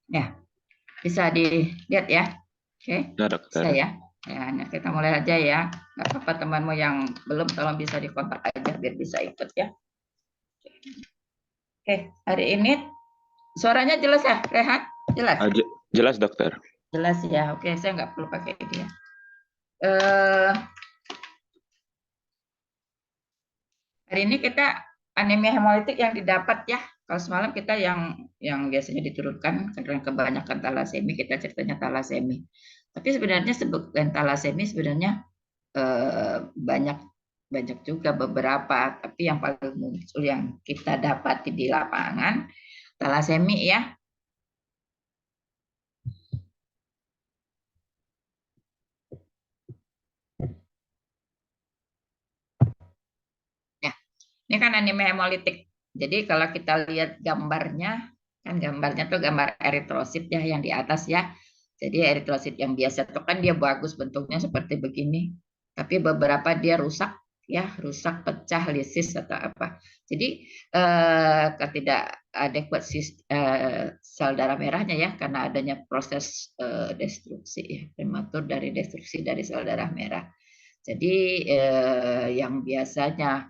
Ya, bisa dilihat ya. Oke, Ya, bisa dokter. ya. Ya, nah kita mulai aja ya. Nggak apa-apa temanmu yang belum, tolong bisa dikontak aja biar bisa ikut ya. Oke, hari ini suaranya jelas ya, Rehat? Jelas? Jelas, dokter. Jelas ya. Oke, saya nggak perlu pakai dia. Eh, Hari ini kita anemia hemolitik yang didapat ya. Kalau semalam kita yang biasanya diturunkan karena kebanyakan talasemi, kita ceritanya talasemi. Tapi sebenarnya sebutkan talasemi sebenarnya banyak banyak juga beberapa, tapi yang paling muncul yang kita dapati di lapangan talasemi ya. Ya, ini kan anemia hemolitik. Jadi kalau kita lihat gambarnya, kan gambarnya tuh gambar eritrosit ya yang di atas ya. Jadi eritrosit yang biasa tuh kan dia bagus bentuknya seperti begini. Tapi beberapa dia rusak ya, rusak, pecah, lisis atau apa. Jadi ketidak adekuat sel darah merahnya ya karena adanya proses destruksi ya, prematur dari destruksi dari sel darah merah. Jadi yang biasanya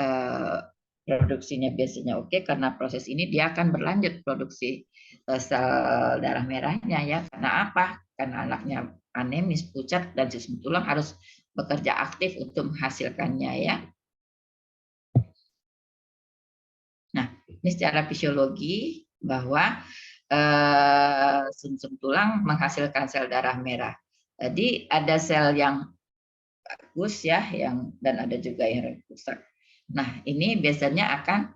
eh, produksinya biasanya oke karena proses ini dia akan berlanjut produksi sel darah merahnya ya. Karena apa? Karena anaknya anemis, pucat dan sistem tulang harus bekerja aktif untuk menghasilkannya ya. Nah, ini secara fisiologi bahwa sumsum tulang menghasilkan sel darah merah. Jadi ada sel yang bagus ya, yang dan ada juga yang rusak. Nah, ini biasanya akan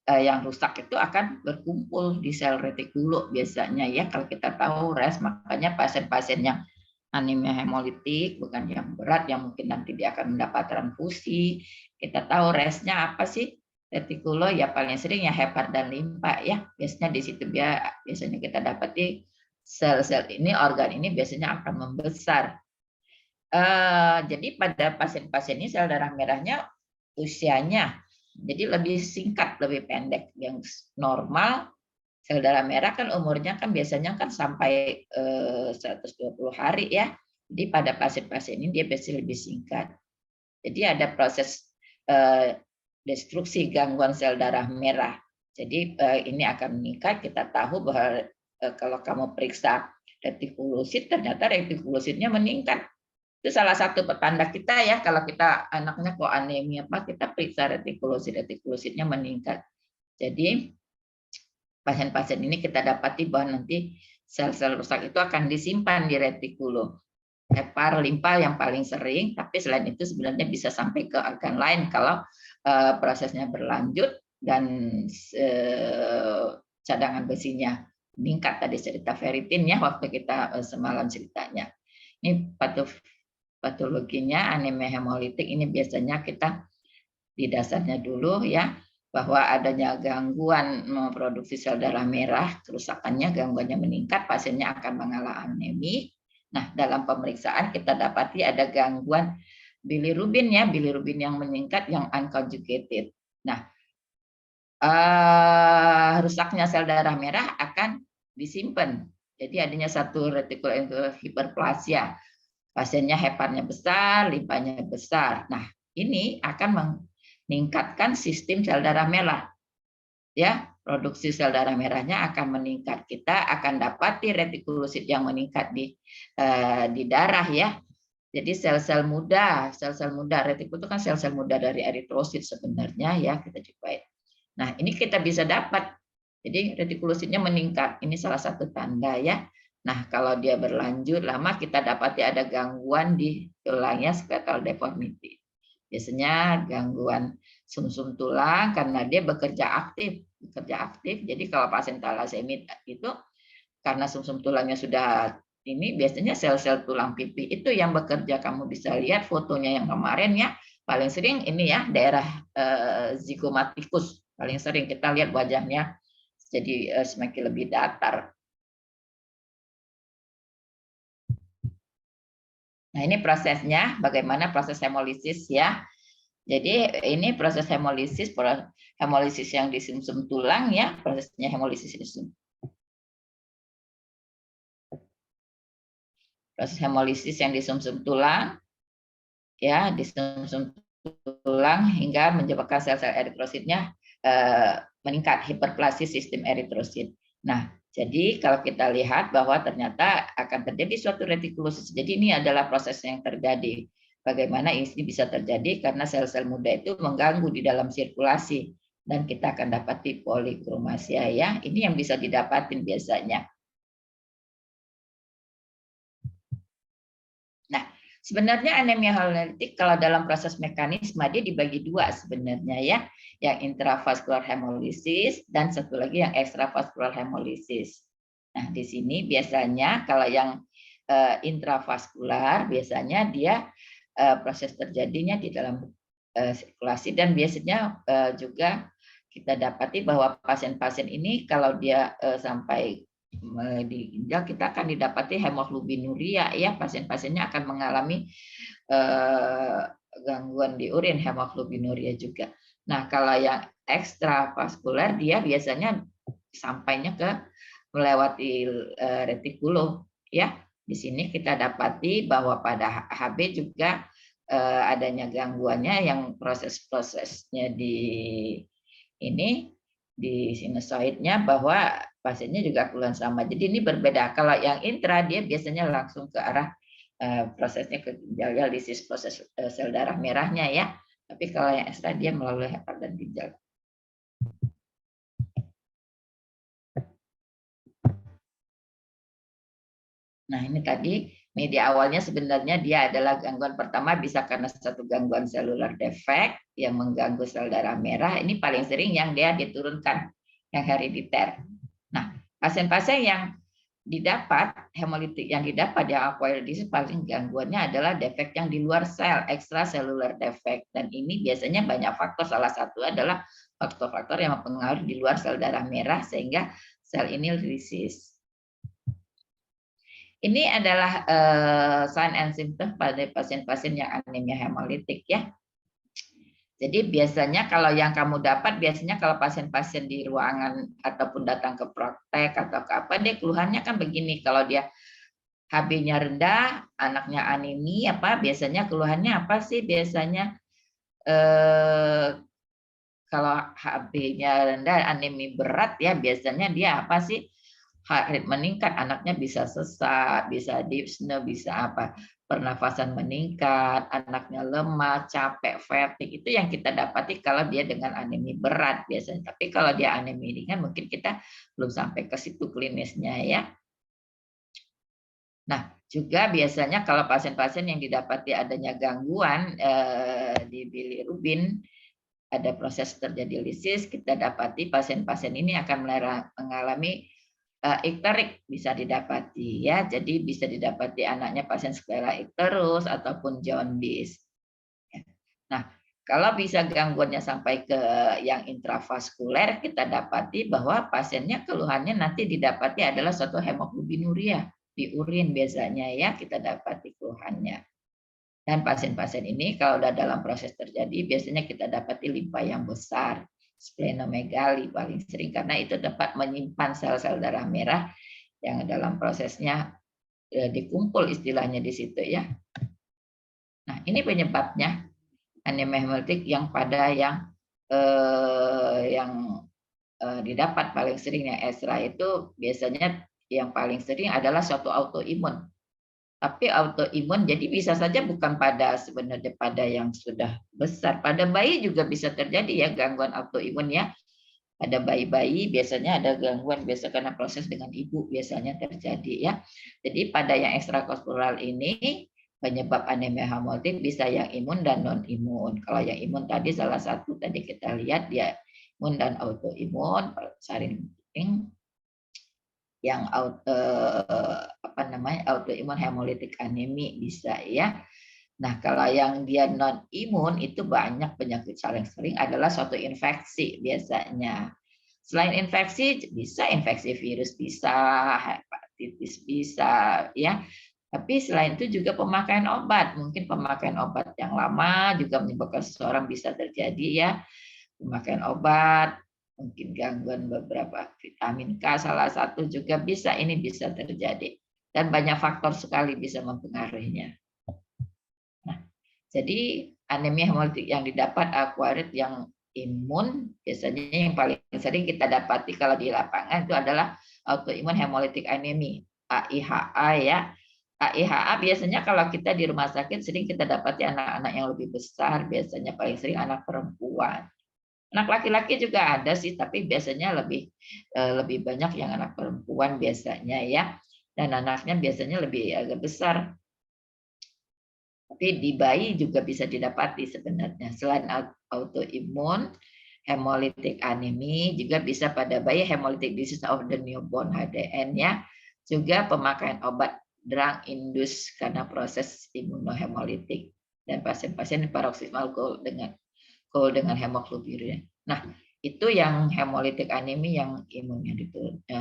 yang rusak itu akan berkumpul di sel retikulo biasanya ya kalau kita tahu res, makanya pasien-pasien yang anemia hemolitik bukan yang berat yang mungkin nanti dia akan mendapat transfusi, kita tahu resnya apa sih? Retikulo ya paling sering ya hepar dan limpa ya, biasanya di situ biasanya kita dapati sel-sel ini, organ ini biasanya akan membesar. Jadi pada pasien-pasien ini sel darah merahnya usianya jadi lebih singkat, lebih pendek. Yang normal sel darah merah kan umurnya kan biasanya kan sampai 120 hari ya. Jadi pada pasien-pasien ini dia biasanya lebih singkat. Jadi ada proses destruksi gangguan sel darah merah. Jadi ini akan meningkat. Kita tahu bahwa kalau kamu periksa retikulosit, ternyata retikulositnya meningkat. Itu salah satu petanda kita ya, kalau kita anaknya kok anemia apa, kita periksa retikulositnya meningkat. Jadi pasien-pasien ini kita dapati bahwa nanti sel-sel rusak itu akan disimpan di retikulo. Hepar, limpa yang paling sering, tapi selain itu sebenarnya bisa sampai ke organ lain kalau prosesnya berlanjut dan cadangan besinya meningkat. Tadi cerita ferritin ya waktu kita semalam ceritanya. Ini patologinya anemia hemolitik ini biasanya kita di dasarnya dulu ya bahwa adanya gangguan memproduksi sel darah merah, kerusakannya, gangguannya meningkat, pasiennya akan mengalami anemi. Nah, dalam pemeriksaan kita dapati ada gangguan bilirubin ya, bilirubin yang meningkat yang unconjugated. Nah, rusaknya sel darah merah akan disimpan. Jadi adanya satu retikular hiperplasia. Pasiennya heparnya besar, limpanya besar. Nah, ini akan meningkatkan sistem sel darah merah. Ya, produksi sel darah merahnya akan meningkat. Kita akan dapati retikulosit yang meningkat di darah ya. Jadi sel-sel muda, retikul itu kan sel-sel muda dari eritrosit sebenarnya ya, kita coba. Nah, ini kita bisa dapat. Jadi retikulositnya meningkat. Ini salah satu tanda ya. Nah, kalau dia berlanjut lama kita dapati ada gangguan di tulangnya skeletal deformity. Biasanya gangguan sumsum tulang karena dia bekerja aktif. Jadi kalau pasien talasemia itu karena sumsum tulangnya sudah ini biasanya sel-sel tulang pipi itu yang bekerja. Kamu bisa lihat fotonya yang kemarin ya, paling sering ini ya daerah zigomatikus, paling sering kita lihat wajahnya jadi semakin lebih datar. Nah, ini prosesnya, bagaimana proses hemolisis ya. Jadi ini proses hemolisis yang di sumsum tulang ya, prosesnya hemolisis di proses hemolisis yang di sumsum tulang, ya di sumsum tulang hingga menyebabkan sel-sel eritrositnya meningkat, hiperplasi sistem eritrosit. Nah, jadi kalau kita lihat bahwa ternyata akan terjadi suatu retikulosis. Jadi ini adalah proses yang terjadi. Bagaimana ini bisa terjadi karena sel-sel muda itu mengganggu di dalam sirkulasi dan kita akan dapati polikromasia ya. Ini yang bisa didapatin biasanya. Nah, sebenarnya anemia hemolitik kalau dalam proses mekanisme dia dibagi dua sebenarnya ya, yang intravaskular hemolisis dan satu lagi yang ekstravaskular hemolisis. Nah, di sini biasanya kalau yang intravaskular biasanya dia proses terjadinya di dalam sirkulasi dan biasanya juga kita dapati bahwa pasien-pasien ini kalau dia sampai di ginjal kita akan didapati hemoglobinuria ya, pasien-pasiennya akan mengalami gangguan di urin hemoglobinuria juga. Nah, kalau yang ekstravaskuler dia biasanya sampainya ke melewati retikulum ya. Di sini kita dapati bahwa pada HB juga adanya gangguannya yang proses-prosesnya di ini di sinusoidnya bahwa pasiennya juga keluhan sama. Jadi ini berbeda. Kalau yang intra dia biasanya langsung ke arah prosesnya ke ginjal dialisis, proses sel darah merahnya ya. Tapi kalau yang ekstra dia melalui hepat dan ginjal. Nah, ini tadi media awalnya sebenarnya dia adalah gangguan pertama bisa karena satu gangguan seluler defect yang mengganggu sel darah merah. Ini paling sering yang dia diturunkan, yang herediter. Nah, pasien-pasien yang didapat hemolitik yang didapat yang acquired disease paling gangguannya adalah defek yang di luar sel, extracellular defect. Dan ini biasanya banyak faktor. Salah satu adalah faktor-faktor yang mempengaruhi di luar sel darah merah sehingga sel ini lysis. Ini adalah sign and symptom pada pasien-pasien yang anemia hemolitik ya. Jadi biasanya kalau yang kamu dapat biasanya kalau pasien-pasien di ruangan ataupun datang ke praktek atau ke apa dia keluhannya kan begini, kalau dia HB-nya rendah, anaknya anemia apa biasanya keluhannya apa sih biasanya kalau HB-nya rendah anemia berat ya biasanya dia apa sih heart rate meningkat, anaknya bisa sesak, bisa dyspnea, bisa apa, pernafasan meningkat, anaknya lemah, capek, fatigue, itu yang kita dapati kalau dia dengan anemia berat biasanya. Tapi kalau dia anemia ringan mungkin kita belum sampai ke situ klinisnya ya. Nah, juga biasanya kalau pasien-pasien yang didapati adanya gangguan di bilirubin, ada proses terjadi lisis, kita dapati pasien-pasien ini akan mengalami ikterik bisa didapati ya. Jadi bisa didapati anaknya pasien sklela ikterus ataupun jaundice. Nah, kalau bisa gangguannya sampai ke yang intravaskuler, kita dapati bahwa pasiennya keluhannya nanti didapati adalah suatu hemoglobinuria di urin biasanya ya kita dapati keluhannya. Dan pasien-pasien ini kalau udah dalam proses terjadi biasanya kita dapati limpa yang besar, splenomegali paling sering karena itu dapat menyimpan sel-sel darah merah yang dalam prosesnya dikumpul istilahnya di situ ya. Nah, ini penyebabnya anemia hemolitik yang pada yang didapat paling sering yang ekstra itu biasanya yang paling sering adalah suatu autoimun. Tapi autoimun jadi bisa saja bukan pada sebenarnya pada yang sudah besar, pada bayi juga bisa terjadi ya gangguan autoimun ya. Pada bayi-bayi biasanya ada gangguan biasa karena proses dengan ibu biasanya terjadi ya. Jadi pada yang ekstravaskular ini penyebab anemia hemolitik bisa yang imun dan non imun. Kalau yang imun tadi salah satu tadi kita lihat dia imun dan autoimun, saring yang autoimun hemolitik anemi bisa ya. Nah, kalau yang dia non imun itu banyak penyakit paling sering adalah suatu infeksi biasanya. Selain infeksi bisa infeksi virus bisa, hepatitis bisa ya. Tapi selain itu juga pemakaian obat, mungkin pemakaian obat yang lama juga menyebabkan seseorang bisa terjadi ya. Pemakaian obat, mungkin gangguan beberapa vitamin K salah satu juga bisa ini bisa terjadi. dan banyak faktor sekali bisa mempengaruhinya. Nah, jadi anemia hemolitik yang didapat akuarit yang imun biasanya yang paling sering kita dapati kalau di lapangan itu adalah autoimun hemolytic anemia AIHA ya. AIHA biasanya kalau kita di rumah sakit sering kita dapati anak-anak yang lebih besar, biasanya paling sering anak perempuan. Anak laki-laki juga ada sih, tapi biasanya lebih banyak yang anak perempuan biasanya ya. Dan anaknya biasanya lebih agak besar. Tapi di bayi juga bisa didapati sebenarnya. Selain autoimun, hemolytic anemia juga bisa pada bayi hemolytic disease of the newborn HDN ya. Juga pemakaian obat drug induced karena proses imunohemolitik dan pasien-pasien paroxysmal cold dengan hemoglobin. Nah, itu yang hemolytic anemia yang imunnya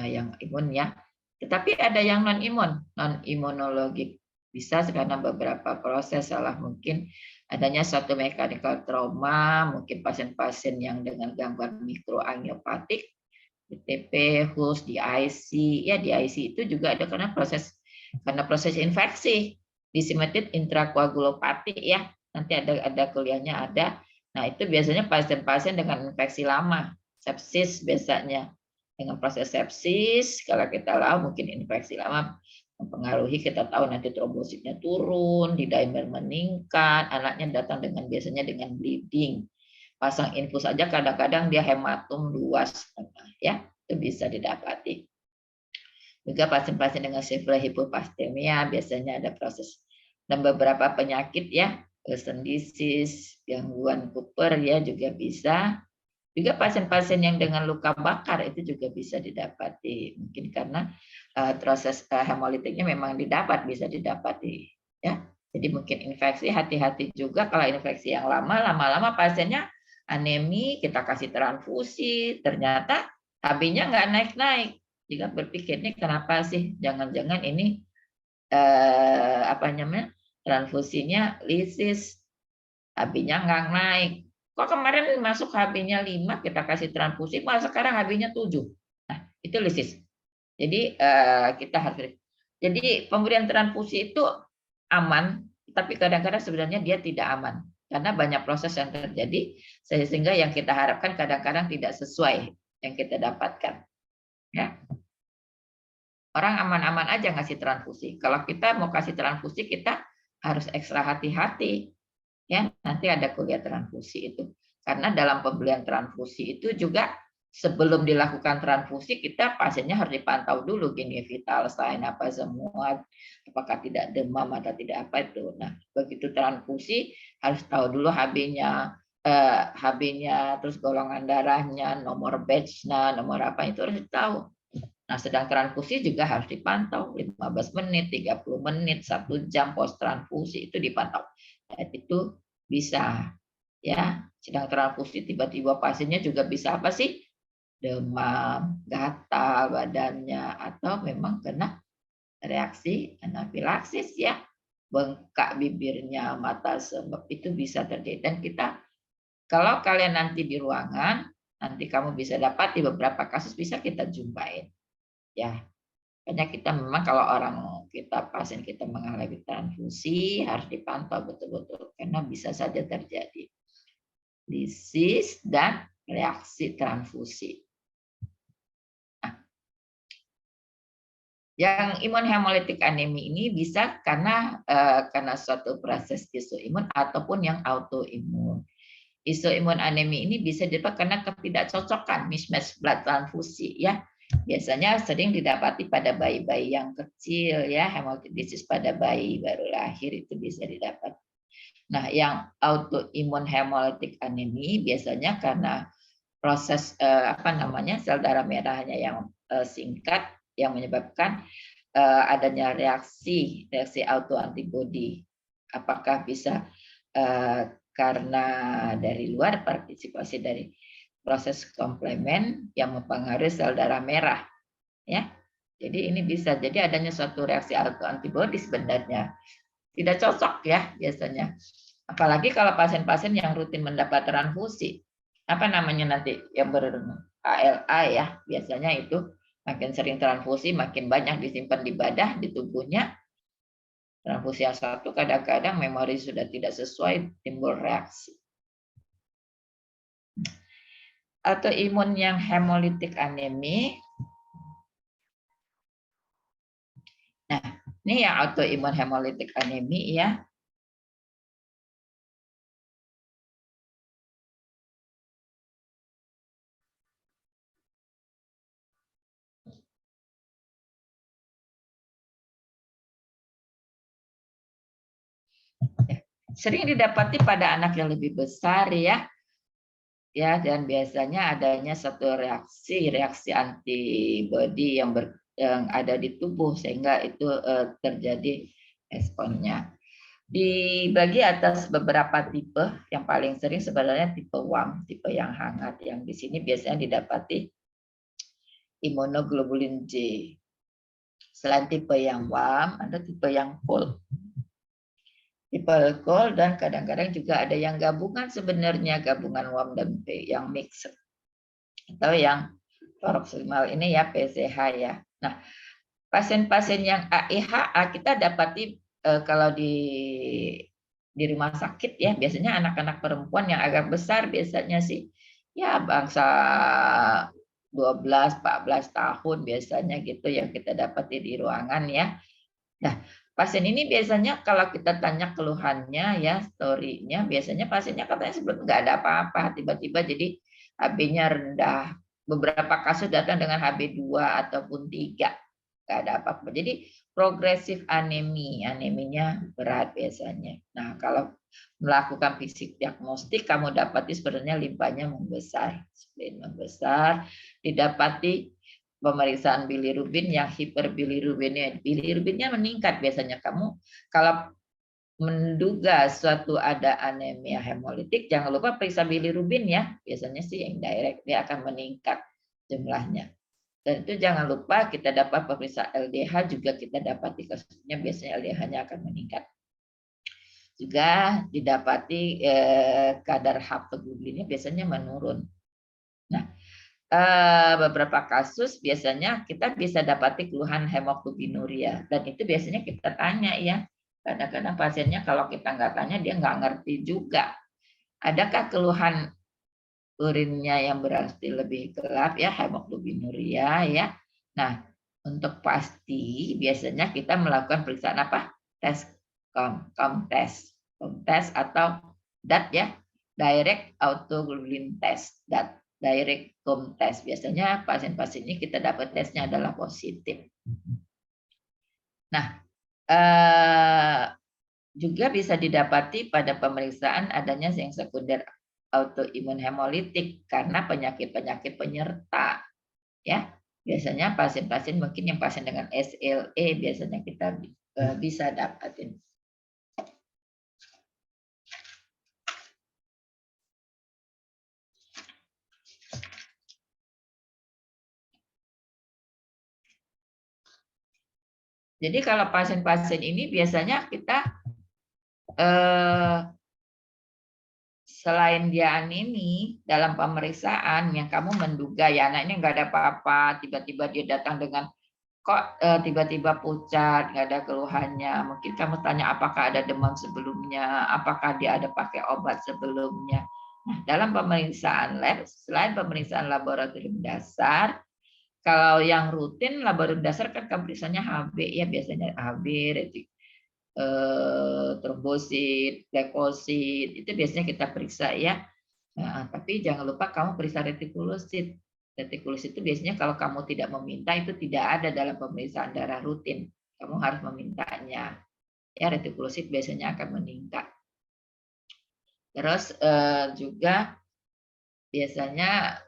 yang imun ya. Tetapi ada yang non imun, non imunologik bisa karena beberapa proses salah mungkin adanya suatu mechanical trauma, mungkin pasien-pasien yang dengan gangguan mikroangiopatik, DTP, HUS, DIC, ya DIC itu juga ada karena proses infeksi, disseminated intrakoagulopati ya, nanti ada kuliahnya ada. Nah itu biasanya pasien-pasien dengan infeksi lama, sepsis biasanya. Dengan proses sepsis, kalau kita tahu mungkin infeksi lama mempengaruhi, kita tahu nanti trombositnya turun, D-dimer meningkat, anaknya datang biasanya dengan bleeding. Pasang infus saja kadang-kadang dia hematum luas, ya itu bisa didapati. Juga pasien-pasien dengan severe hypoplastemia biasanya ada proses dan beberapa penyakit ya, Wilson disease, gangguan Cooper ya juga bisa. Juga pasien-pasien yang dengan luka bakar itu juga bisa didapati, mungkin karena proses hemolitiknya memang bisa didapati ya. Jadi mungkin infeksi, hati-hati juga kalau infeksi yang lama-lama pasiennya anemi, kita kasih transfusi, ternyata HB-nya nggak naik-naik. Jika berpikir ini kenapa sih? Jangan-jangan ini transfusinya lisis, HB-nya nggak naik. Kok kemarin masuk HB-nya 5, kita kasih transfusi, malah sekarang HB-nya 7. Nah, itu lisis. Jadi kita harus. Jadi pemberian transfusi itu aman, tapi kadang-kadang sebenarnya dia tidak aman karena banyak proses yang terjadi sehingga yang kita harapkan kadang-kadang tidak sesuai yang kita dapatkan. Ya. Orang aman-aman aja ngasih transfusi. Kalau kita mau kasih transfusi, kita harus ekstra hati-hati. Ya, nanti ada kuliah transfusi itu. Karena dalam pembelian transfusi itu juga sebelum dilakukan transfusi kita pasiennya harus dipantau dulu gini vital sign apa semua, apakah tidak demam atau tidak apa itu. Nah, begitu transfusi harus tahu dulu HB-nya, terus golongan darahnya, nomor batch-nya, nomor apa itu harus tahu. Nah, sedang transfusi juga harus dipantau 15 menit, 30 menit, 1 jam post transfusi itu dipantau. Dan itu bisa ya, sedang transfusi tiba-tiba pasiennya juga bisa apa sih? Demam, gatal badannya atau memang kena reaksi anafilaksis ya. Bengkak bibirnya, mata sembab itu bisa terjadi dan kita kalau kalian nanti di ruangan, nanti kamu bisa dapat di beberapa kasus bisa kita jumpain. Ya, hanya kita memang kalau pasien kita mengalami transfusi harus dipantau betul-betul karena bisa saja terjadi lisis dan reaksi transfusi. Nah, yang imun hemolytic anemia ini bisa karena suatu proses isoimun ataupun yang autoimun. Isoimun anemia ini bisa disebabkan karena ketidakcocokan mismatch blood transfusi ya. Biasanya sering didapati pada bayi-bayi yang kecil ya, hemolytic disease pada bayi baru lahir itu bisa didapat. Nah, yang autoimun hemolytic anemia biasanya karena proses sel darah merahnya yang singkat yang menyebabkan adanya reaksi autoantibody. Apakah bisa karena dari luar partisipasi dari proses komplement yang mempengaruhi sel darah merah ya. Jadi ini bisa jadi adanya suatu reaksi autoantibody sebenarnya tidak cocok ya biasanya. Apalagi kalau pasien-pasien yang rutin mendapat transfusi. Apa namanya nanti yang ber-ALA ya, biasanya itu Makin sering transfusi, makin banyak disimpan di badan, di tubuhnya. Transfusi yang satu kadang-kadang memori sudah tidak sesuai, timbul reaksi. Autoimun yang hemolitik anemi. Nah, ini yang autoimun hemolitik anemi ya. Sering didapati pada anak yang lebih besar ya. Ya, dan biasanya adanya satu reaksi antibodi yang ada di tubuh sehingga itu terjadi responnya. Dibagi atas beberapa tipe, yang paling sering sebenarnya tipe warm, tipe yang hangat, yang di sini biasanya didapati imunoglobulin J. Selain tipe yang warm, ada tipe yang cold. Tipe cold dan kadang-kadang juga ada yang gabungan sebenarnya, gabungan warm dan yang mix. Atau yang paroksimal ini ya PCH ya. Nah, pasien-pasien yang AIHA kita dapati kalau di rumah sakit ya, biasanya anak-anak perempuan yang agak besar biasanya sih ya bangsa 12-14 tahun biasanya gitu yang kita dapati di ruangan ya. Nah, pasien ini biasanya kalau kita tanya keluhannya ya, story-nya, biasanya pasiennya katanya sebelum nggak ada apa-apa, tiba-tiba jadi HB-nya rendah. Beberapa kasus datang dengan HB2 ataupun 3, nggak ada apa-apa. Jadi progresif aneminya berat biasanya. Nah, kalau melakukan fisik diagnostik, kamu dapati sebenarnya limpahnya membesar, spleen membesar, didapati pemeriksaan bilirubin yang hiperbilirubinnya, bilirubinnya meningkat biasanya. Kamu kalau menduga suatu ada anemia hemolitik, jangan lupa periksa bilirubin ya. Biasanya sih yang direct dia akan meningkat jumlahnya. Dan itu jangan lupa kita dapat pemeriksa LDH juga kita dapat di kasusnya biasanya LDH-nya akan meningkat. Juga didapati kadar haptoglutinnya biasanya menurun. Nah, beberapa kasus biasanya kita bisa dapati keluhan hemoglobinuria dan itu biasanya kita tanya ya. Kadang-kadang pasiennya kalau kita nggak tanya dia nggak ngerti juga. Adakah keluhan urinnya yang berarti lebih gelap ya, hemoglobinuria ya. Nah, untuk pasti biasanya kita melakukan periksaan apa? Tes com test atau DAT ya, direct autoglobulin test, DAT, direct com test. Biasanya pasien-pasien ini kita dapat tesnya adalah positif. Nah, juga bisa didapati pada pemeriksaan adanya yang sekunder autoimun hemolitik karena penyakit-penyakit penyerta ya. Biasanya pasien-pasien mungkin yang pasien dengan SLE biasanya kita bisa dapatin. Jadi kalau pasien-pasien ini biasanya kita selain dia anemi dalam pemeriksaan yang kamu menduga ya anak ini nggak ada apa-apa, tiba-tiba dia datang dengan kok tiba-tiba pucat, nggak ada keluhannya. Mungkin kamu tanya apakah ada demam sebelumnya, apakah dia ada pakai obat sebelumnya. Nah, dalam pemeriksaan lab, selain pemeriksaan laboratorium dasar, kalau yang rutin laboratorium dasar kan periksanya HB ya, biasanya HB, trombosit, leukosit, itu biasanya kita periksa ya. Nah, tapi jangan lupa kamu periksa retikulosit. Retikulosit itu biasanya kalau kamu tidak meminta itu tidak ada dalam pemeriksaan darah rutin. Kamu harus memintanya. Ya, retikulosit biasanya akan meningkat. Terus juga biasanya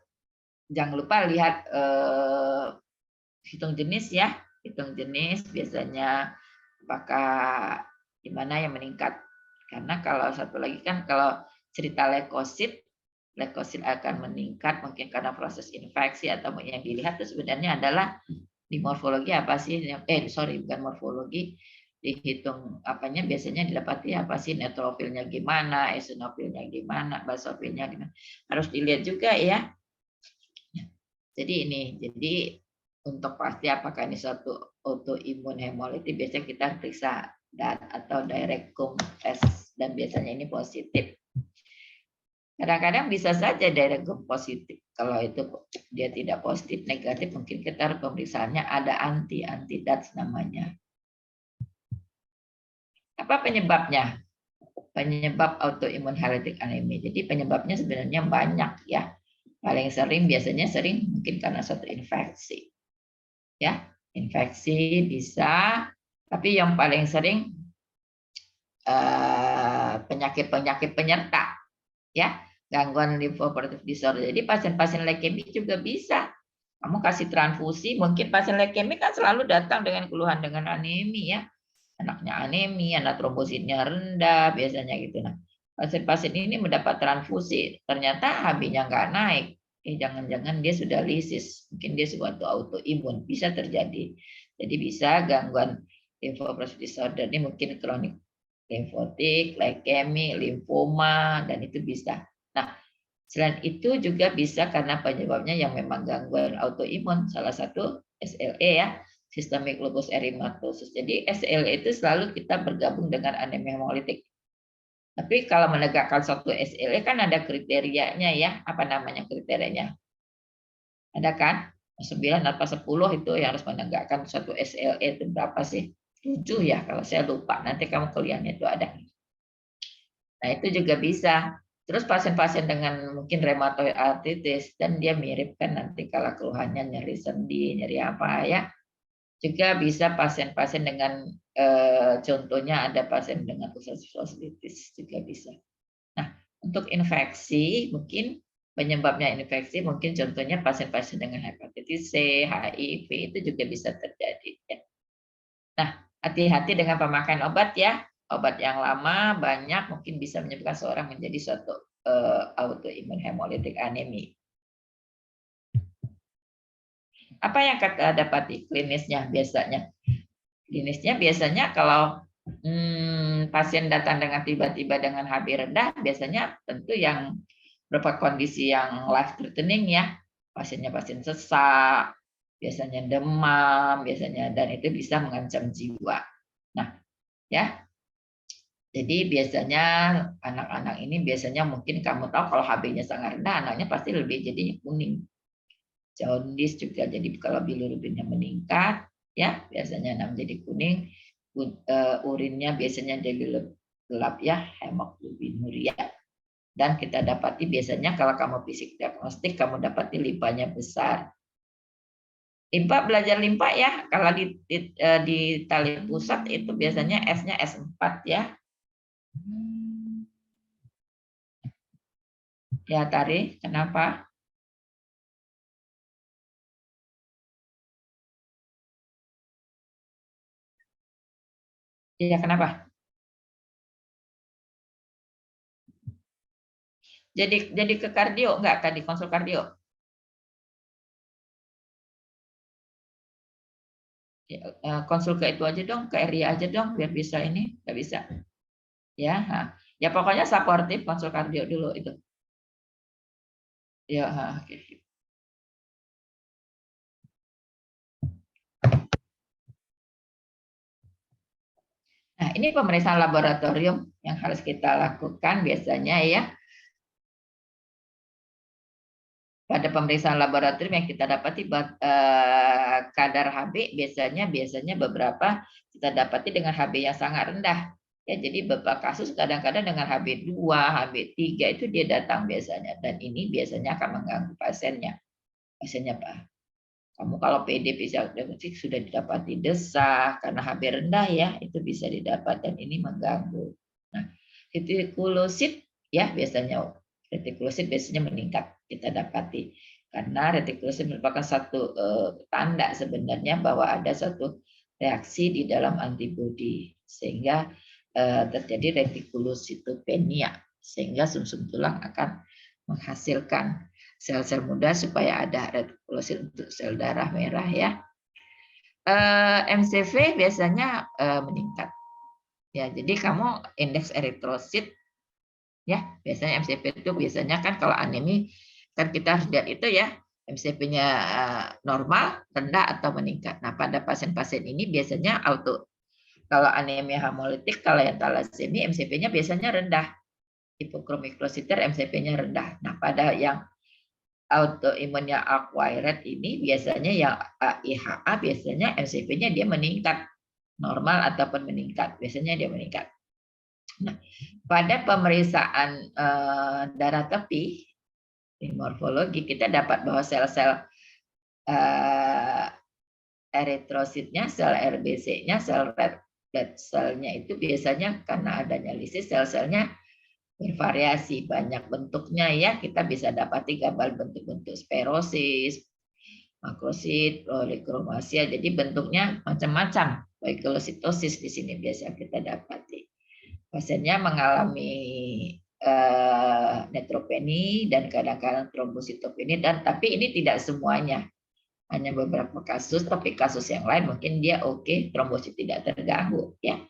jangan lupa lihat hitung jenis ya. Hitung jenis biasanya apakah gimana yang meningkat. Karena kalau satu lagi kan kalau cerita leukosit akan meningkat mungkin karena proses infeksi atau yang dilihat itu sebenarnya adalah di morfologi apa sih bukan morfologi, dihitung apanya biasanya didapati apa sih neutrofilnya gimana, eosinofilnya gimana, basofilnya gimana, harus dilihat juga ya. Jadi untuk pasti apakah ini suatu autoimun hemolitik, biasanya kita periksa atau direct test dan biasanya ini positif. Kadang-kadang bisa saja direct positif. Kalau itu dia tidak positif, negatif, mungkin kita pemeriksaannya ada anti-DATS namanya. Apa penyebabnya? Penyebab autoimun hemolytic anemia. Jadi penyebabnya sebenarnya banyak ya. Paling sering biasanya mungkin karena suatu infeksi. Ya, infeksi bisa, tapi yang paling sering penyakit-penyakit penyerta ya, gangguan lymphoprotective disorder. Jadi pasien-pasien leukemia juga bisa. Kamu kasih transfusi, mungkin pasien leukemia kan selalu datang dengan keluhan dengan anemia ya. Anaknya anemia, anak trombositnya rendah, biasanya gitu. Nah, pasien-pasien ini mendapat transfusi, ternyata HB-nya nggak naik. Jangan-jangan dia sudah lisis, mungkin dia suatu autoimun, bisa terjadi. Jadi bisa gangguan lymphoprotective disorder ini mungkin kronik limfotik, leukemia, limfoma, dan itu bisa. Nah, selain itu juga bisa karena penyebabnya yang memang gangguan autoimun, salah satu SLE ya, systemic lupus erythematosus. Jadi SLE itu selalu kita bergabung dengan anemia hemolitik. Tapi kalau menegakkan suatu SLE kan ada kriterianya ya, apa namanya kriterianya? Ada kan? 9 atau 10 itu yang harus menegakkan suatu SLE itu berapa sih? 7 ya, kalau saya lupa. Nanti kamu kuliahnya itu ada. Nah, itu juga bisa. Terus pasien-pasien dengan mungkin rheumatoid arthritis dan dia mirip kan nanti kalau keluhannya nyeri sendi, nyeri apa ya. Juga bisa pasien-pasien dengan contohnya ada pasien dengan ulcerative colitis juga bisa. Nah, untuk infeksi mungkin penyebabnya infeksi mungkin contohnya pasien-pasien dengan hepatitis C, HIV itu juga bisa terjadi ya. Nah, hati-hati dengan pemakaian obat ya. Obat yang lama banyak mungkin bisa menyebabkan seorang menjadi suatu autoimun hemolytic anemia. Apa yang kita dapati klinisnya biasanya? Klinisnya biasanya kalau pasien datang dengan tiba-tiba dengan HB rendah, biasanya tentu yang beberapa kondisi yang life threatening ya. Pasiennya pasien sesak, biasanya demam, biasanya dan itu bisa mengancam jiwa. Nah, ya. Jadi biasanya anak-anak ini biasanya mungkin kamu tahu kalau HB-nya sangat rendah, anaknya pasti lebih jadinya kuning. Jaundice juga jadi kalau bilirubinnya meningkat, ya biasanya anak jadi kuning. Urinnya biasanya jadi gelap ya, hemoglobinuria. Dan kita dapati biasanya kalau kamu fisik diagnostik, kamu dapati limpanya besar. Limpa belajar limpa ya, kalau di tali pusat itu biasanya S-nya S4 ya. Ya, Tari, kenapa? Iya, kenapa? Jadi ke kardio enggak tadi konsul kardio? Konsul ke itu aja dong, ke RI aja dong biar bisa ini, nggak bisa. Ya, ya pokoknya suportif konsul kardio dulu itu. Ya, oke. Nah, ini pemeriksaan laboratorium yang harus kita lakukan biasanya ya. Pada pemeriksaan laboratorium yang kita dapati kadar HB biasanya beberapa kita dapati dengan HB yang sangat rendah. Ya, jadi beberapa kasus kadang-kadang dengan HB2, HB3 itu dia datang biasanya dan ini biasanya akan mengganggu pasiennya. Pasiennya Pak, kamu kalau PD bisa diagnostik sudah didapati desak karena HB rendah ya, itu bisa didapat dan ini mengganggu. Nah, retikulosit ya biasanya retikulosit biasanya meningkat kita dapati karena retikulosit merupakan satu tanda sebenarnya bahwa ada satu reaksi di dalam antibodi sehingga terjadi retikulositopenia sehingga sumsum tulang akan menghasilkan sel-sel muda supaya ada retikulosit untuk sel darah merah ya. MCV biasanya meningkat. Ya, jadi kamu indeks eritrosit ya, biasanya MCV itu biasanya kan kalau anemi kan kita harus lihat itu ya, MCP-nya normal, rendah atau meningkat. Nah, pada pasien-pasien ini biasanya kalau anemia hemolitik, kalau yang thalassemia MCP-nya biasanya rendah. Hipokromikrosit MCP-nya rendah. Nah, pada yang autoimunnya acquired ini biasanya yang IHA biasanya MCP-nya dia meningkat, normal ataupun meningkat. Biasanya dia meningkat. Nah, pada pemeriksaan darah tepi di morfologi kita dapat bahwa sel-sel eritrositnya, sel RBC-nya, sel red blood cell-nya itu biasanya karena adanya lisis sel-selnya bervariasi banyak bentuknya ya. Kita bisa dapati gambar bentuk-bentuk sperosis, makrosit, polikromasia. Jadi bentuknya macam-macam. Baikositosis di sini biasa kita dapati. Pasiennya mengalami neutropeni dan kadang-kadang trombositopeni, dan tapi ini tidak semuanya, hanya beberapa kasus. Tapi kasus yang lain mungkin dia oke, trombosit tidak terganggu ya.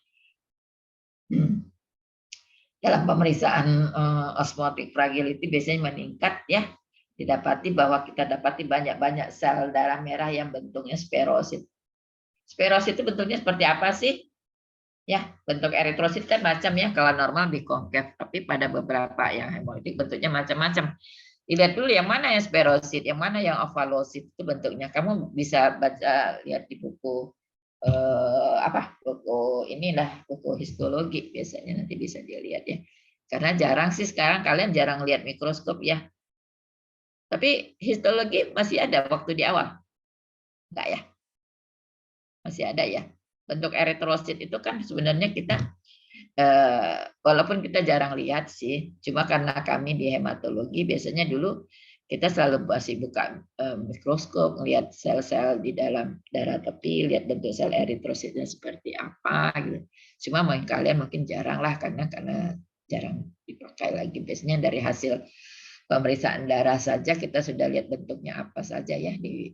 Dalam pemeriksaan osmotic fragility biasanya meningkat ya, didapati bahwa kita dapati banyak-banyak sel darah merah yang bentuknya sperosit. Sperosit itu bentuknya seperti apa sih? Ya, bentuk eritrosit kan macam ya, kalau normal bikonkave, tapi pada beberapa yang hemolitik bentuknya macam-macam. Dilihat dulu yang mana yang sperosit, yang mana yang ovalosit itu bentuknya. Kamu bisa baca, lihat di buku buku histologi biasanya nanti bisa dilihat ya. Karena jarang sih sekarang kalian jarang lihat mikroskop ya. Tapi histologi masih ada waktu di awal. Enggak ya? Masih ada ya. Bentuk eritrosit itu kan sebenarnya kita walaupun kita jarang lihat sih, cuma karena kami di hematologi biasanya dulu kita selalu masih buka mikroskop, melihat sel-sel di dalam darah tepi, lihat bentuk sel eritrositnya seperti apa gitu. Cuma kalian mungkin jarang lah karena jarang dipakai lagi. Biasanya dari hasil pemeriksaan darah saja kita sudah lihat bentuknya apa saja ya, di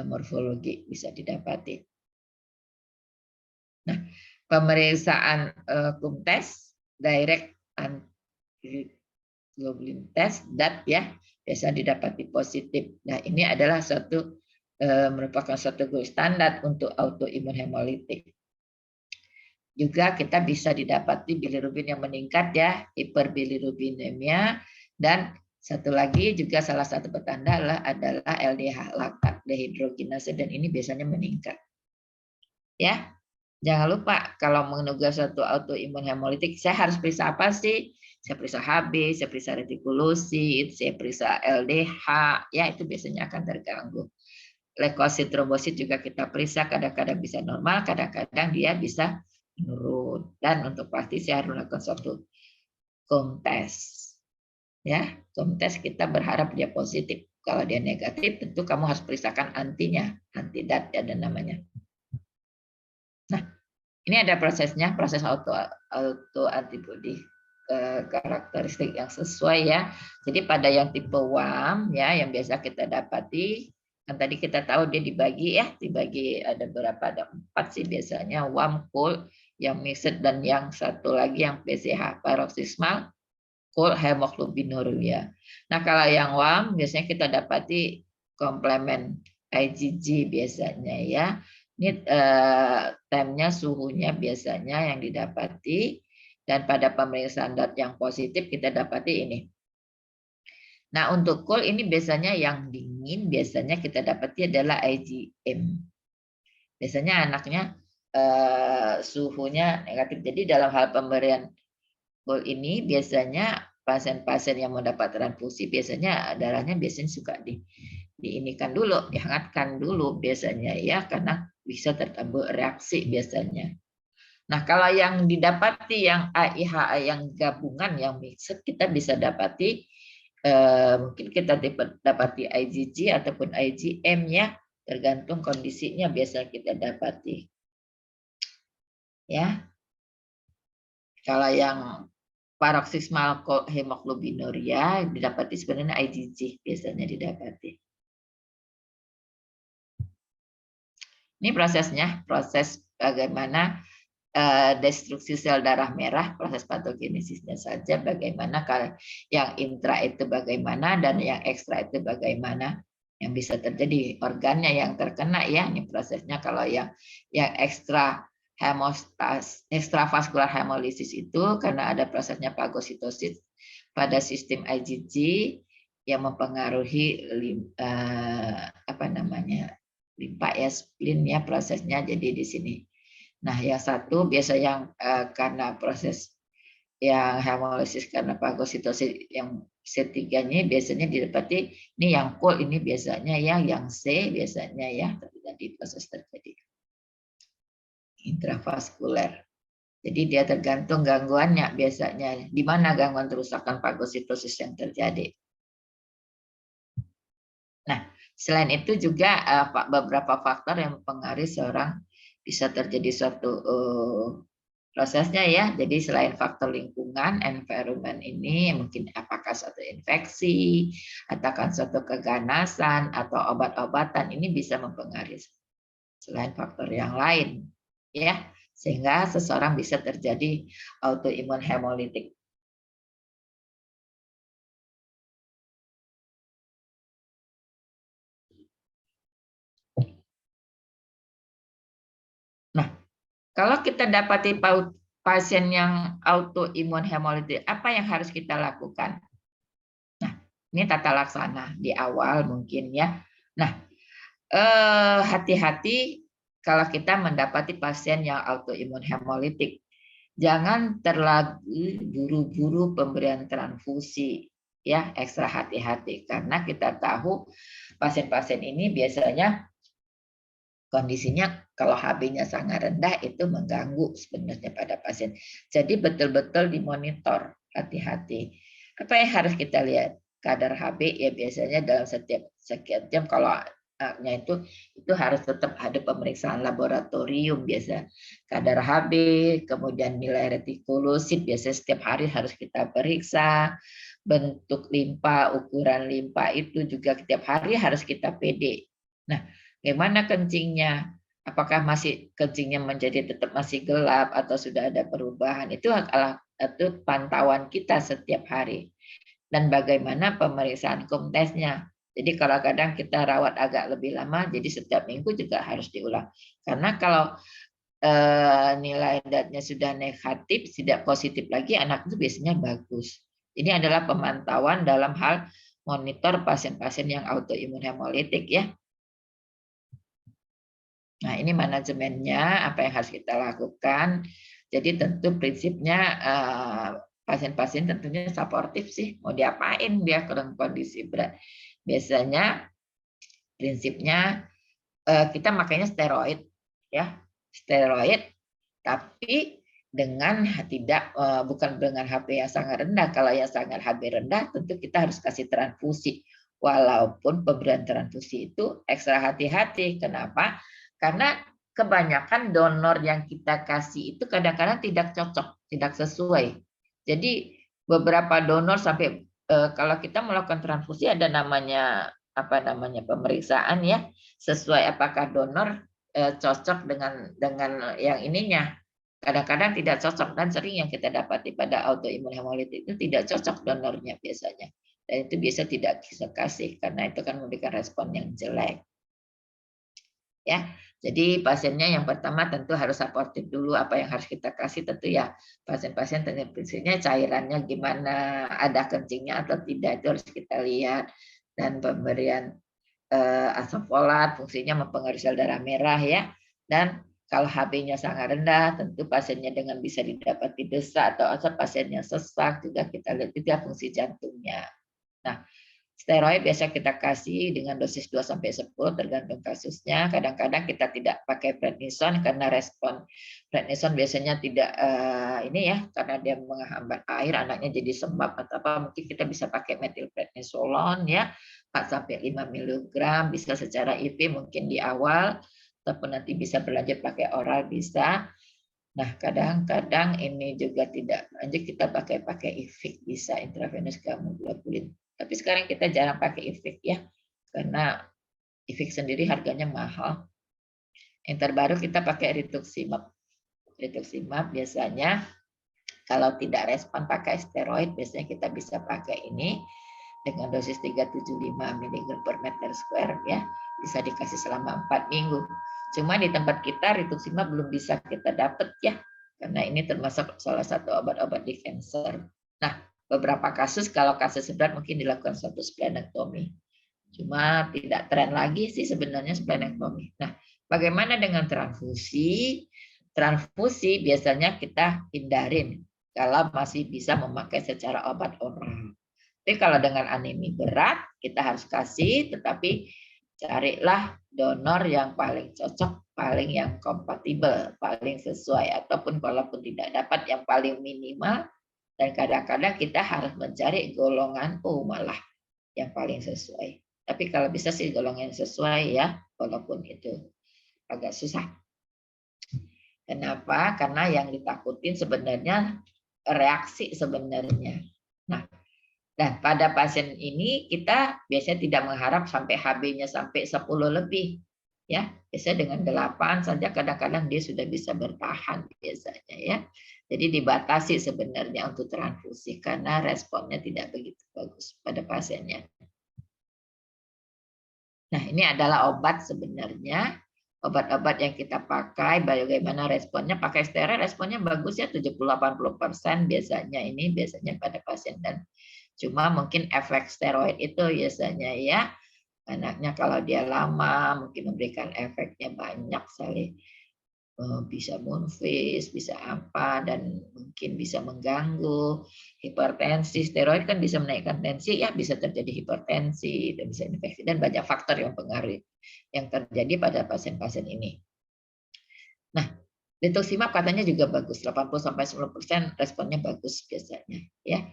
morfologi bisa didapati. Nah, pemeriksaan kumtes, direct antiglobulin test, DAT ya, biasa didapati positif. Nah, ini adalah merupakan suatu gold standar untuk autoimun hemolitik. Juga kita bisa didapati bilirubin yang meningkat ya, hiperbilirubinemia, dan satu lagi juga salah satu petanda adalah LDH, laktat dehidrogenase, dan ini biasanya meningkat. Ya, jangan lupa kalau menugas suatu autoimun hemolitik, saya harus periksa apa sih? Saya periksa HB, saya periksa retikulosit, saya periksa LDH, ya itu biasanya akan terganggu. Leukosit, trombosit juga kita periksa, kadang-kadang bisa normal, kadang-kadang dia bisa menurun. Dan untuk pasti saya harus melakukan suatu komtes. Ya, komtes kita berharap dia positif. Kalau dia negatif, tentu kamu harus periksakan antinya, antidat ada namanya. Nah, ini ada prosesnya, proses auto antibody karakteristik yang sesuai ya. Jadi pada yang tipe WAM ya, yang biasa kita dapati, kan tadi kita tahu dia dibagi ada berapa, ada 4 sih biasanya, WAM, cold, yang mixed, dan yang satu lagi yang PCH, paroxysmal cold hemoglobinuria. Nah, kalau yang WAM biasanya kita dapati komplement IgG biasanya ya. Ini temnya, suhunya biasanya yang didapati, dan pada pemeriksaan DAT yang positif kita dapati ini. Nah, untuk cold ini biasanya yang dingin biasanya kita dapati adalah IgM. Biasanya anaknya suhunya negatif. Jadi dalam hal pemberian cold ini biasanya pasien-pasien yang mendapat transfusi biasanya darahnya biasanya suka diinikan dulu, dihangatkan dulu biasanya ya, karena bisa tertimbul reaksi biasanya. Nah, kalau yang didapati yang AIHA yang gabungan yang mixed, kita bisa dapati mungkin kita dapati IgG ataupun IgM ya, tergantung kondisinya biasa kita dapati. Ya. Kalau yang paroxysmal hemoglobinuria didapati sebenarnya IgG biasanya didapati. Ini prosesnya, proses bagaimana destruksi sel darah merah, proses patogenesisnya saja bagaimana, kalau yang intra itu bagaimana dan yang ekstra itu bagaimana. yang bisa terjadi, organnya yang terkena ya. Ini prosesnya kalau yang ekstravaskular hemolisis itu karena ada prosesnya fagositosis pada sistem IgG yang mempengaruhi limpa ya, spleen ya prosesnya. Jadi di sini. Nah, yang satu biasa yang karena proses yang hemolisis karena fagositosis yang C3 ini biasanya didapati ini yang cold, ini biasanya ya yang C biasanya ya terjadi proses terjadi intravaskuler. Jadi dia tergantung gangguannya biasanya di mana gangguan kerusakan fagositosis yang terjadi. Nah, selain itu juga beberapa faktor yang mempengaruhi seorang bisa terjadi suatu prosesnya ya. Jadi selain faktor lingkungan, environment ini mungkin apakah suatu infeksi, atau suatu keganasan atau obat-obatan ini bisa mempengaruhi selain faktor yang lain ya, sehingga seseorang bisa terjadi autoimun hemolitik. Nah, kalau kita dapati pasien yang autoimun hemolitik, apa yang harus kita lakukan? Nah, ini tata laksana di awal mungkin ya. Nah, hati-hati kalau kita mendapati pasien yang autoimun hemolitik. Jangan terlalu buru-buru pemberian transfusi ya, ekstra hati-hati karena kita tahu pasien-pasien ini biasanya kondisinya kalau HB-nya sangat rendah itu mengganggu sebenarnya pada pasien. Jadi betul-betul dimonitor, hati-hati. Apa yang harus kita lihat? Kadar HB ya biasanya dalam setiap sekian jam kalau itu harus tetap ada pemeriksaan laboratorium biasa. Kadar HB, kemudian nilai retikulusit biasa setiap hari harus kita periksa. Bentuk limpa, ukuran limpa itu juga setiap hari harus kita PD. Nah, bagaimana kencingnya? Apakah masih kencingnya menjadi tetap masih gelap atau sudah ada perubahan? Itu pantauan kita setiap hari. Dan bagaimana pemeriksaan kumtesnya. Jadi kalau kadang kita rawat agak lebih lama, jadi setiap minggu juga harus diulang. Karena kalau nilai datnya sudah negatif, tidak positif lagi, anak itu biasanya bagus. Ini adalah pemantauan dalam hal monitor pasien-pasien yang autoimun hemolitik ya. Nah, ini manajemennya, apa yang harus kita lakukan. Jadi tentu prinsipnya pasien-pasien tentunya suportif sih. Mau diapain dia dalam kondisi berat. Biasanya prinsipnya kita makanya steroid ya. Steroid tapi dengan bukan dengan HB yang sangat rendah. Kalau yang sangat HB rendah tentu kita harus kasih transfusi. Walaupun pemberian transfusi itu ekstra hati-hati. Kenapa? Karena kebanyakan donor yang kita kasih itu kadang-kadang tidak cocok, tidak sesuai. Jadi beberapa donor sampai kalau kita melakukan transfusi ada namanya pemeriksaan ya, sesuai apakah donor cocok dengan yang ininya. Kadang-kadang tidak cocok dan sering yang kita dapati pada autoimun hemolitik itu tidak cocok donornya biasanya. Dan itu biasa tidak bisa kasih karena itu kan memberikan respon yang jelek. Ya, jadi pasiennya yang pertama tentu harus suportif dulu. Apa yang harus kita kasih tentu ya pasien-pasien prinsipnya cairannya gimana, ada kencingnya atau tidak itu harus kita lihat. Dan pemberian asam folat fungsinya mempengaruhi sel darah merah ya. Dan kalau HB-nya sangat rendah tentu pasiennya dengan bisa didapati desak atau pasiennya sesak juga kita lihat juga fungsi jantungnya. Nah, steroid biasa kita kasih dengan dosis 2-10 tergantung kasusnya. Kadang-kadang kita tidak pakai prednison karena respon prednison biasanya tidak karena dia menghambat air, anaknya jadi sembab atau apa, mungkin kita bisa pakai metilprednisolon ya 4-5 mg bisa secara IV mungkin di awal ataupun nanti bisa berlanjut pakai oral bisa. Nah, kadang-kadang ini juga tidak lanjut kita pakai IFIK bisa intravenous gamma-globulin. Tapi sekarang kita jarang pakai IFIK ya, karena IFIK sendiri harganya mahal. Yang terbaru kita pakai rituximab. Rituximab biasanya kalau tidak respon pakai steroid, biasanya kita bisa pakai ini dengan dosis 375 mg per meter square ya, bisa dikasih selama 4 minggu. Cuma di tempat kita rituximab belum bisa kita dapat ya, karena ini termasuk salah satu obat-obat di cancer. Nah, beberapa kasus kalau kasus berat mungkin dilakukan suatu splenektomi. Cuma tidak tren lagi sih sebenarnya splenektomi. Nah, bagaimana dengan transfusi? Transfusi biasanya kita hindarin kalau masih bisa memakai secara obat oral. Tapi kalau dengan anemi berat, kita harus kasih, tetapi carilah donor yang paling cocok, paling yang kompatibel, paling sesuai, ataupun kalaupun tidak dapat yang paling minimal, dan kadang-kadang kita harus mencari golongan O malah yang paling sesuai. Tapi kalau bisa sih golongan yang sesuai ya, walaupun itu agak susah. Kenapa? Karena yang ditakutin sebenarnya reaksi sebenarnya. Nah, dan pada pasien ini kita biasanya tidak mengharap sampai HB-nya sampai 10 lebih. Ya, biasanya dengan 8 saja kadang-kadang dia sudah bisa bertahan biasanya ya. Jadi dibatasi sebenarnya untuk transfusi karena responnya tidak begitu bagus pada pasiennya. Nah, ini adalah obat sebenarnya. Obat-obat yang kita pakai, bagaimana responnya, pakai steroid responnya bagus ya, 70-80% biasanya ini biasanya pada pasien, dan cuma mungkin efek steroid itu biasanya ya, anaknya kalau dia lama mungkin memberikan efeknya banyak sekali. Bisa monfis, bisa apa, dan mungkin bisa mengganggu hipertensi. Steroid kan bisa menaikkan tensi, ya bisa terjadi hipertensi dan bisa infeksi dan banyak faktor yang mempengaruhi yang terjadi pada pasien-pasien ini. Nah, rituximab katanya juga bagus, 80-90% responnya bagus biasanya, ya.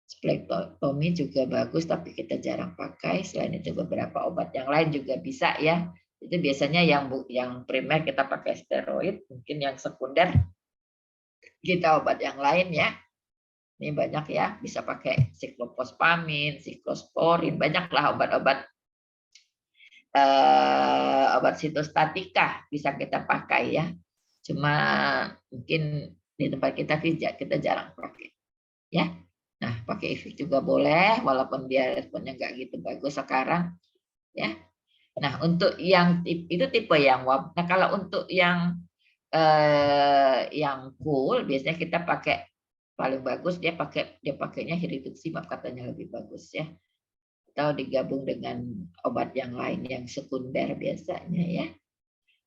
Splenotomi juga bagus, tapi kita jarang pakai. Selain itu beberapa obat yang lain juga bisa ya. Itu biasanya yang primer kita pakai steroid, mungkin yang sekunder kita obat yang lain ya. Ini banyak ya, bisa pakai siklopospamin, siklosporin, banyaklah obat-obat obat sitostatika bisa kita pakai ya. Cuma mungkin di tempat kita jarang pakai ya. Nah, pakai IV juga boleh, walaupun dia responnya nggak gitu bagus sekarang ya. Nah, untuk yang itu tipe yang WAP. Nah, kalau untuk yang cool biasanya kita pakai paling bagus dia pakainya rituximab katanya lebih bagus ya. Atau digabung dengan obat yang lain yang sekunder biasanya ya.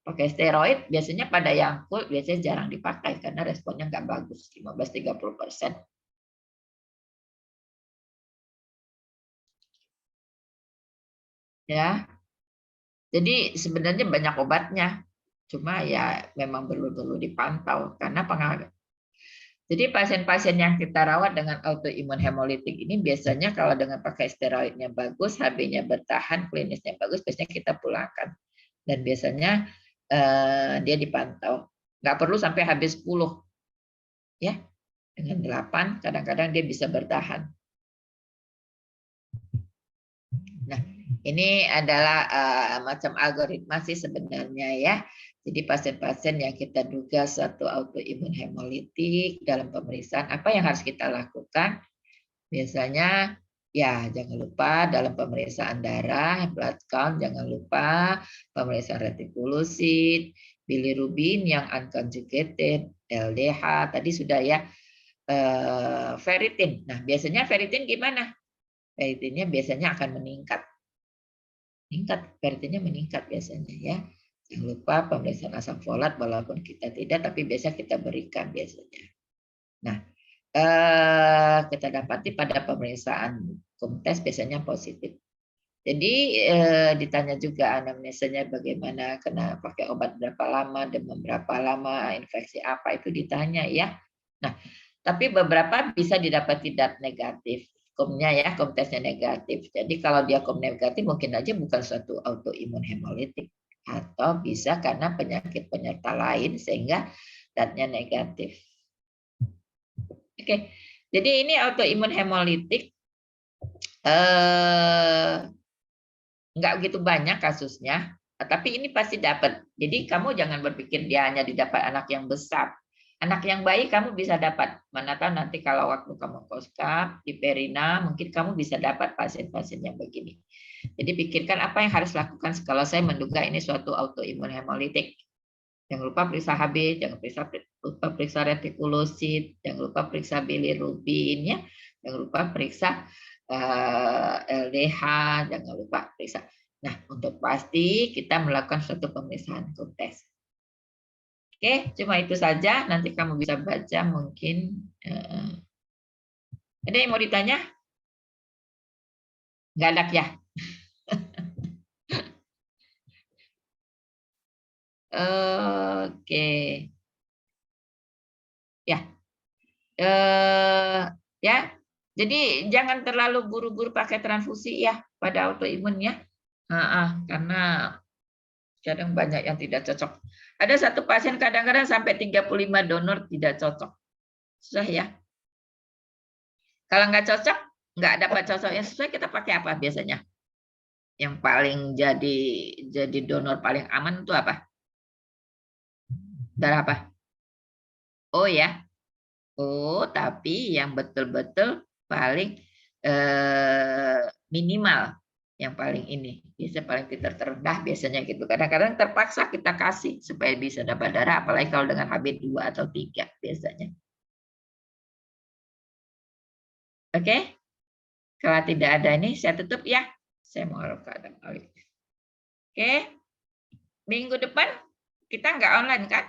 Pakai steroid biasanya pada yang cool biasanya jarang dipakai karena responnya nggak bagus, 15-30%. Ya. Jadi sebenarnya banyak obatnya. Cuma ya memang perlu dipantau karena pengaruh. Jadi pasien-pasien yang kita rawat dengan autoimun hemolitik ini biasanya kalau dengan pakai steroidnya bagus, HB-nya bertahan, klinisnya bagus, biasanya kita pulangkan. Dan biasanya dia dipantau. Nggak perlu sampai HB 10. Ya, dengan 8 kadang-kadang dia bisa bertahan. Nah, ini adalah macam algoritma sih sebenarnya ya. Jadi pasien-pasien yang kita duga suatu autoimun hemolitik dalam pemeriksaan, apa yang harus kita lakukan? Biasanya ya jangan lupa dalam pemeriksaan darah, blood count, jangan lupa pemeriksaan retikulusit, bilirubin yang unconjugated, LDH, tadi sudah ya, ferritin. Nah, biasanya ferritin gimana? Ferritinnya biasanya akan meningkat. Ferritinnya meningkat biasanya ya. Jangan lupa pemeriksaan asam folat walaupun kita tidak, tapi biasa kita berikan biasanya. Nah, kita dapati pada pemeriksaan kumtes biasanya positif. Jadi ditanya juga anamnesanya bagaimana, kena pakai obat berapa lama, demam berapa lama, infeksi apa itu ditanya ya. Nah, tapi beberapa bisa didapati dat negatif. Kumnya ya, kumtesnya negatif. Jadi kalau dia kum negatif mungkin aja bukan suatu autoimun hemolitik atau bisa karena penyakit penyerta lain sehingga datnya negatif. Oke, jadi ini autoimun hemolitik nggak begitu banyak kasusnya, tapi ini pasti dapat. Jadi kamu jangan berpikir dia hanya didapat anak yang besar. Anak yang baik kamu bisa dapat. Mana tahu nanti kalau waktu kamu koskap di Perina, mungkin kamu bisa dapat pasien-pasien yang begini. Jadi pikirkan apa yang harus lakukan kalau saya menduga ini suatu autoimun hemolitik. Jangan lupa periksa HB, lupa periksa retikulosit, jangan lupa periksa bilirubin, ya. Jangan lupa periksa LDH, jangan lupa periksa. Nah, untuk pasti kita melakukan suatu pemeriksaan tes. Oke, cuma itu saja. Nanti kamu bisa baca mungkin. Ada yang mau ditanya? Nggak ada ya? Oke. Ya. Ya. Jadi jangan terlalu buru-buru pakai transfusi ya pada autoimun ya. Karena kadang banyak yang tidak cocok. Ada satu pasien kadang-kadang sampai 35 donor tidak cocok. Susah ya. Kalau nggak cocok, nggak dapat cocok yang sesuai, kita pakai apa biasanya? Yang paling jadi donor paling aman itu apa? Darah apa? Oh ya. Oh, tapi yang betul-betul paling minimal, yang paling ini, bisa paling titer terendah biasanya gitu. Kadang-kadang terpaksa kita kasih supaya bisa dapat darah, apalagi kalau dengan HB2 atau 3 biasanya. Oke? Kalau tidak ada ini, saya tutup ya. Saya mau keadaan balik. Oke? Minggu depan kita nggak online kan?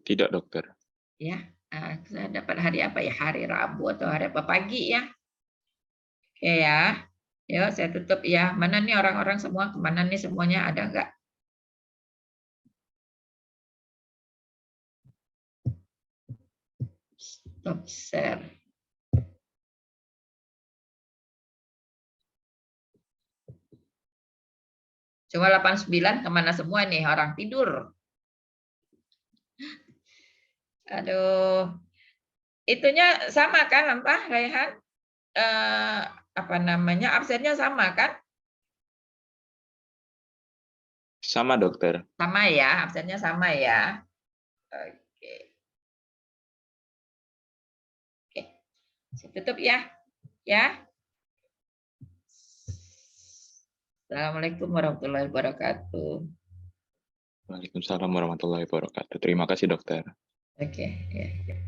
Tidak, dokter. Ya, saya dapat hari apa ya? Hari Rabu atau hari apa pagi ya? Oke ya. Yuk, saya tutup ya. Mana nih orang-orang semua? Kemana nih semuanya? Ada nggak? Stop share. Cuma 89, kemana semua nih? Orang tidur. Aduh. Itunya sama kan, apa, Raihan? Apa namanya? Absennya sama kan? Sama, dokter. Sama ya, absennya sama ya. Oke. Oke. Saya tutup ya. Ya. Assalamualaikum warahmatullahi wabarakatuh. Waalaikumsalam warahmatullahi wabarakatuh. Terima kasih, dokter. Oke. Ya.